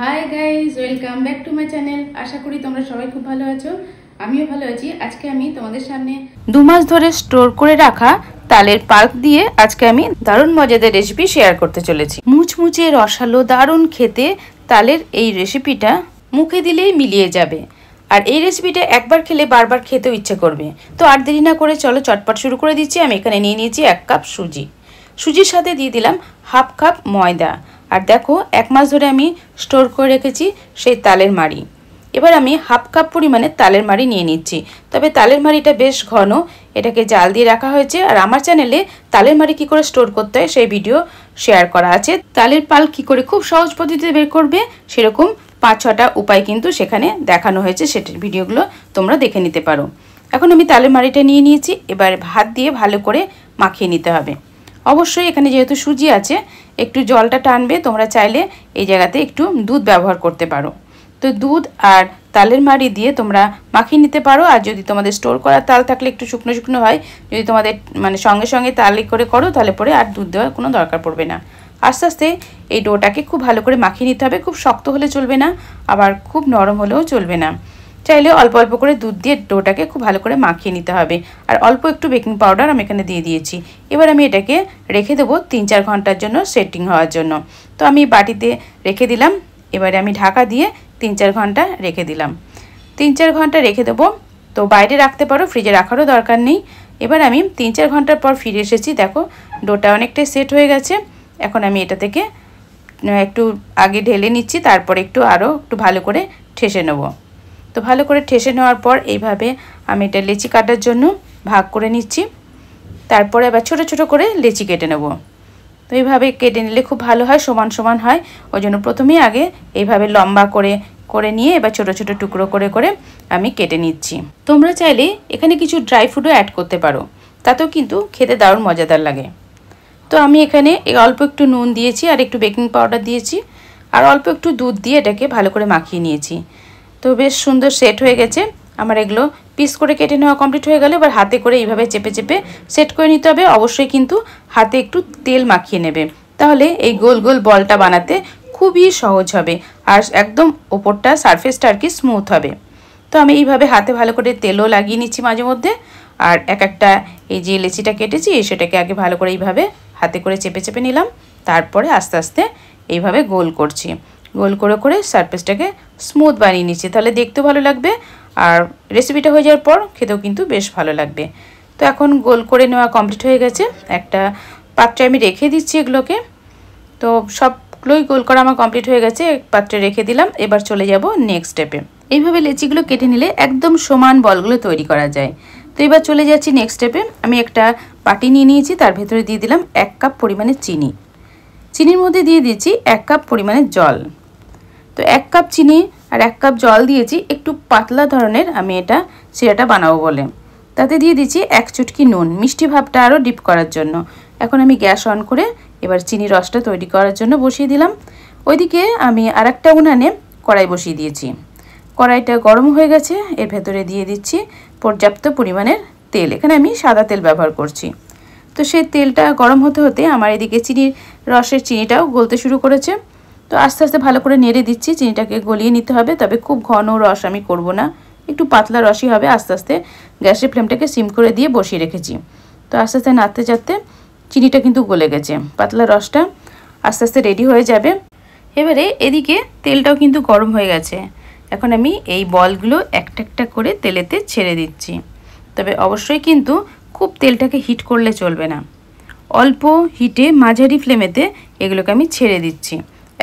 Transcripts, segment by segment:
High guys, welcome back to my channel. আশা করি তোমরা সবাই খুব ভালো আছো, আমিও ভালো আছি। আজকে আমি তোমাদের সামনে 2 মাস ধরে স্টোর করে রাখা তালের পাল্প দিয়ে আজকে আমি দারুণ মজাদার রেসিপি শেয়ার করতে চলেছি। মুচমুচে রসালো দারুণ খেতে তালের এই রেসিপিটা মুখে দিলেই মিলিয়ে যাবে, আর এই রেসিপিটা একবার খেলে বারবার খেতেও ইচ্ছে করবে। তো আর দেরি না করে চলো চটপট শুরু করে দিচ্ছি। আমি এখানে নিয়ে নিয়েছি 1 কাপ সুজি, সুজির সাথে দিয়ে দিলাম 1/2 কাপ ময়দা, আর দেখো 1 মাস ধরে আমি স্টোর করে রেখেছি সেই তালের মাড়ি। এবার আমি 1/2 কাপ পরিমাণে তালের মাড়ি নিয়ে নিচ্ছি, তবে তালের মাড়িটা বেশ ঘন, এটাকে জাল দিয়ে রাখা হয়েছে। আর আমার চ্যানেলে তালের মাড়ি কী করে স্টোর করতে হয় সেই ভিডিও শেয়ার করা আছে। তালের পাল কী করে খুব সহজ পদ্ধতিতে বের করবে সেরকম 5-6টা উপায় কিন্তু সেখানে দেখানো হয়েছে, সেটার ভিডিওগুলো তোমরা দেখে নিতে পারো। এখন আমি তালের মাড়িটা নিয়ে নিয়েছি, এবার হাত দিয়ে ভালো করে মাখিয়ে নিতে হবে। অবশ্যই এখানে যেহেতু সুজি আছে একটু জলটা টানবে, তোমরা চাইলে এই জায়গাতে একটু দুধ ব্যবহার করতে পারো। তো দুধ আর তালের মাড়ি দিয়ে তোমরা মাখিয়ে নিতে পারো, আর যদি তোমাদের স্টোর করা তাল থাকলে একটু শুকনো শুকনো হয়, যদি তোমাদের মানে সঙ্গে সঙ্গে তালি করে করো তাহলে পরে আর দুধ দেওয়ার কোনো দরকার পড়বে না। আস্তে আস্তে এই ডোটাকে খুব ভালো করে মাখিয়ে নিতে হবে, খুব শক্ত হলে চলবে না, আবার খুব নরম হলেও চলবে না। চাইলে অল্প অল্প করে দুধ দিয়ে ডোটাকে খুব ভালো করে মাখিয়ে নিতে হবে। আর অল্প একটু বেকিং পাউডার আমি এখানে দিয়ে দিয়েছি। এবার আমি এটাকে রেখে দেবো 3-4 ঘন্টার জন্য সেটিং হওয়ার জন্য। তো আমি বাটিতে রেখে দিলাম, এবারে আমি ঢাকা দিয়ে 3-4 ঘন্টা রেখে দিলাম। 3-4 ঘন্টা রেখে দেবো, তো বাইরে রাখতে পারো, ফ্রিজে রাখারও দরকার নেই। এবার আমি 3-4 ঘন্টার পর ফিরে এসেছি, দেখো ডোটা অনেকটাই সেট হয়ে গেছে। এখন আমি এটা থেকে একটু আগে ঢেলে নিচ্ছি, তারপরে আরও একটু ভালো করে ঠেসে নেবো। তো ভালো করে ঠেসে নেওয়ার পর এইভাবে আমি এটা লেচি কাটার জন্য ভাগ করে নিচ্ছি, তারপরে আবার ছোট ছোট করে লেচি কেটে নেব। তো এইভাবে কেটে নিলে খুব ভালো হয়, সমান সমান হয়। ওই জন্য প্রথমেই আগে এইভাবে লম্বা করে করে নিয়ে এবার ছোট ছোট টুকরো করে করে আমি কেটে নিচ্ছি। তোমরা চাইলে এখানে কিছু ড্রাই ফ্রুটও অ্যাড করতে পারো, তাতেও কিন্তু খেতে দারুণ মজাদার লাগে। তো আমি এখানে অল্প একটু নুন দিয়েছি, আর একটু বেকিং পাউডার দিয়েছি, আর অল্প একটু দুধ দিয়ে এটাকে ভালো করে মাখিয়ে নিয়েছি। তো বেশ সুন্দর সেট হয়ে গেছে আমার। এগুলো পিস করে কেটে নেওয়া কমপ্লিট হয়ে গেলে এবার হাতে করে এইভাবে চেপে চেপে সেট করে নিতে হবে। অবশ্যই কিন্তু হাতে একটু তেল মাখিয়ে নেবে, তাহলে এই গোল গোল বলটা বানাতে খুবই সহজ হবে, আর একদম ওপরটা সারফেসটা আর কি স্মুথ হবে। তো আমি এইভাবে হাতে ভালো করে তেলও লাগিয়ে নিচ্ছি মাঝে মধ্যে, আর একটা এই যে লেচিটা কেটেছি সেটাকে আগে ভালো করে এইভাবে হাতে করে চেপে চেপে নিলাম, তারপরে আস্তে আস্তে এইভাবে গোল করছি। গোল করে করে সারফেসটাকে স্মুথ বানিয়ে নিচ্ছি, তাহলে দেখতেও ভালো লাগবে, আর রেসিপিটা হয়ে যাওয়ার পর খেতেও কিন্তু বেশ ভালো লাগবে। তো এখন গোল করে নেওয়া কমপ্লিট হয়ে গেছে, একটা পাত্রে আমি রেখে দিচ্ছি এগুলোকে। তো সবগুলোই গোল করা আমার কমপ্লিট হয়ে গেছে, এক পাত্রে রেখে দিলাম। এবার চলে যাব নেক্সট স্টেপে। এইভাবে লেচিগুলো কেটে নিলে একদম সমান বলগুলো তৈরি করা যায়। তো এবার চলে যাচ্ছি নেক্সট স্টেপে। আমি একটা বাটি নিয়ে নিয়েছি, তার ভেতরে দিয়ে দিলাম 1 কাপ পরিমাণে চিনি। চিনির মধ্যে দিয়ে দিচ্ছি 1 কাপ পরিমাণে জল। তো 1 কাপ চিনি আর 1 কাপ জল দিয়েছি, একটু পাতলা ধরনের আমি এটা সিরাটা বানাবো বলে। তাতে দিয়ে দিচ্ছি 1 চুটকি নুন, মিষ্টি ভাবটা আরও ডিপ করার জন্য। এখন আমি গ্যাস অন করে এবার চিনি রসটা তৈরি করার জন্য বসিয়ে দিলাম। ওইদিকে আমি আরেকটা উনানে কড়াই বসিয়ে দিয়েছি। কড়াইটা গরম হয়ে গেছে, এর ভেতরে দিয়ে দিচ্ছি পর্যাপ্ত পরিমাণের তেল। এখানে আমি সাদা তেল ব্যবহার করছি। তো সেই তেলটা গরম হতে হতে আমার এদিকে চিনির রসের চিনিটাও গলতে শুরু করেছে। তো আস্তে আস্তে ভালো করে নেড়ে দিচ্ছি, চিনিটাকে গলিয়ে নিতে হবে, তবে খুব ঘন রস আমি করব না, একটু পাতলা রসই হবে। আস্তে আস্তে গ্যাসের ফ্লেমটাকে সিম করে দিয়ে বসিয়ে রেখেছি। তো আস্তে আস্তে নাড়তে চাড়তে চিনিটা কিন্তু গলে গেছে, পাতলা রসটা আস্তে আস্তে রেডি হয়ে যাবে। এবারে এদিকে তেলটাও কিন্তু গরম হয়ে গেছে। এখন আমি এই বলগুলো একটা একটা করে তেলেতে ছেড়ে দিচ্ছি, তবে অবশ্যই কিন্তু খুব তেলটাকে হিট করলে চলবে না, অল্প হিটে মাঝারি ফ্লেমেতে এগুলোকে আমি ছেড়ে দিচ্ছি।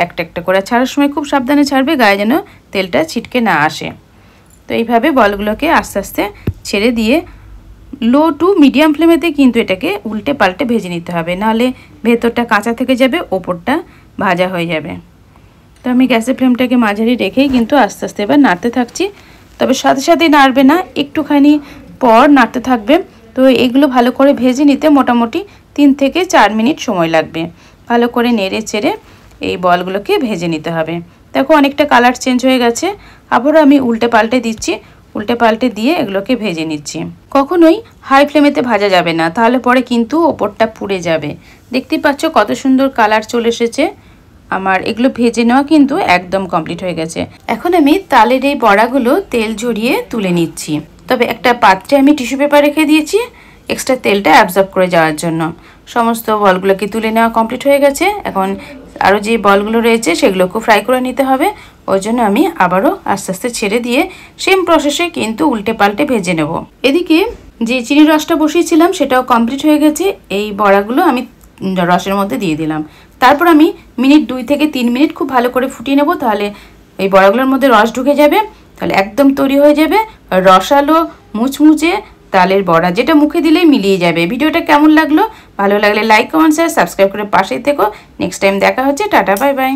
একটা একটা করে ছাড়ার সময় খুব সাবধানে ছাড়বে, গায়ে যেন তেলটা ছিটকে না আসে। তো এইভাবে বলগুলোকে আস্তে আস্তে ছেড়ে দিয়ে লো টু মিডিয়াম ফ্লেমেতে কিন্তু এটাকে উল্টে পাল্টে ভেজে নিতে হবে, নাহলে ভেতরটা কাঁচা থেকে যাবে, ওপরটা ভাজা হয়ে যাবে। তো আমি গ্যাসের ফ্লেমটাকে মাঝারি রেখেই কিন্তু আস্তে আস্তে এবার নাড়তে থাকছি, তবে সাথে সাথেই নাড়বে না, একটুখানি পর নাড়তে থাকবে। তো এগুলো ভালো করে ভেজে নিতে মোটামুটি 3 থেকে 4 মিনিট সময় লাগবে। ভালো করে নেড়ে চেড়ে এই বলগুলোকে ভেজে নিতে হবে। দেখো অনেকটা কালার চেঞ্জ হয়ে গেছে, আবারও আমি উল্টে পাল্টে দিচ্ছি, উল্টে পাল্টে দিয়ে এগুলোকে ভেজে নিচ্ছি। কখনোই হাই ফ্লেমেতে ভাজা যাবে না, তাহলে পরে কিন্তু ওপরটা পুড়ে যাবে। দেখতেই পাচ্ছ কত সুন্দর কালার চলে এসেছে। আমার এগুলো ভেজে নেওয়া কিন্তু একদম কমপ্লিট হয়ে গেছে। এখন আমি তালের এই বড়াগুলো তেল ঝরিয়ে তুলে নিচ্ছি। তবে একটা পাত্রে আমি টিস্যু পেপার রেখে দিয়েছি এক্সট্রা তেলটা অ্যাবজর্ব করে যাওয়ার জন্য। সমস্ত বলগুলোকে তুলে নেওয়া কমপ্লিট হয়ে গেছে। এখন আরও যে বলগুলো রয়েছে সেগুলোকেও ফ্রাই করে নিতে হবে। ওই জন্য আমি আবারও আস্তে আস্তে ছেড়ে দিয়ে সেম প্রসেসে কিন্তু উল্টে পাল্টে ভেজে নেব। এদিকে যে চিনির রসটা বসিয়েছিলাম সেটাও কমপ্লিট হয়ে গেছে। এই বড়াগুলো আমি রসের মধ্যে দিয়ে দিলাম। তারপর আমি মিনিট 2 থেকে 3 মিনিট খুব ভালো করে ফুটিয়ে নেব। তাহলে এই বড়াগুলোর মধ্যে রস ঢুকে যাবে। তাহলে একদম তৈরি হয়ে যাবে রসালো মুচমুচে তালের বড়া, যেটা মুখে দিলেই মিলিয়ে যাবে। ভিডিওটা কেমন লাগলো? ভালো লাগলে লাইক, কমেন্ট, শেয়ার, সাবস্ক্রাইব করে পাশেই থেকো। নেক্সট টাইম দেখা হচ্ছে। Tata, bye bye.